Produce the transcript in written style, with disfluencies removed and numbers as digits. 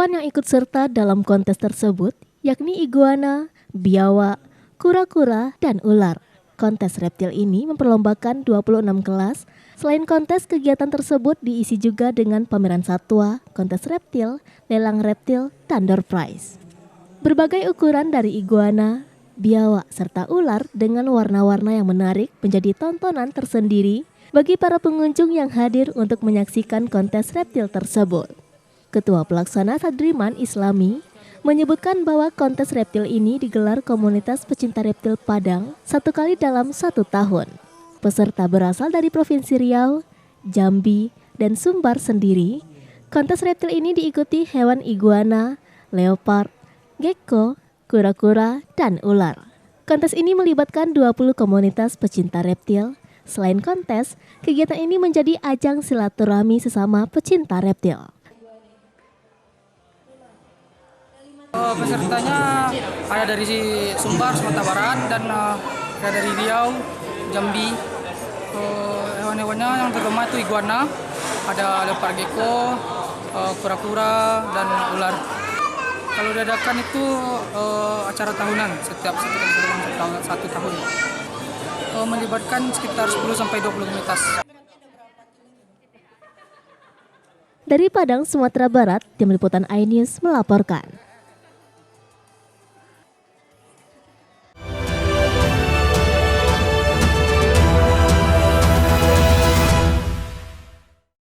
Hewan yang ikut serta dalam kontes tersebut yakni iguana, biawak, kura-kura, dan ular. Kontes reptil ini memperlombakan 26 kelas. Selain kontes, kegiatan tersebut diisi juga dengan pameran satwa, kontes reptil, lelang reptil, dan door prize. Berbagai ukuran dari iguana, biawak, serta ular dengan warna-warna yang menarik menjadi tontonan tersendiri bagi para pengunjung yang hadir untuk menyaksikan kontes reptil tersebut. Ketua Pelaksana Sadriman Islami menyebutkan bahwa kontes reptil ini digelar komunitas pecinta reptil Padang 1 kali dalam 1 tahun. Peserta berasal dari Provinsi Riau, Jambi, dan Sumbar sendiri. Kontes reptil ini diikuti hewan iguana, leopard, gecko, kura-kura, dan ular. Kontes ini melibatkan 20 komunitas pecinta reptil. Selain kontes, kegiatan ini menjadi ajang silaturahmi sesama pecinta reptil. Pesertanya ada dari Sumbar, Sumatera Barat, dan ada dari Riau, Jambi. Hewan-hewannya yang terutama itu iguana, ada leopard gecko, kura-kura, dan ular. Kalau diadakan itu acara tahunan setiap satu tahun. Melibatkan sekitar 10-20 komunitas. Dari Padang, Sumatera Barat, Tim Liputan iNews melaporkan.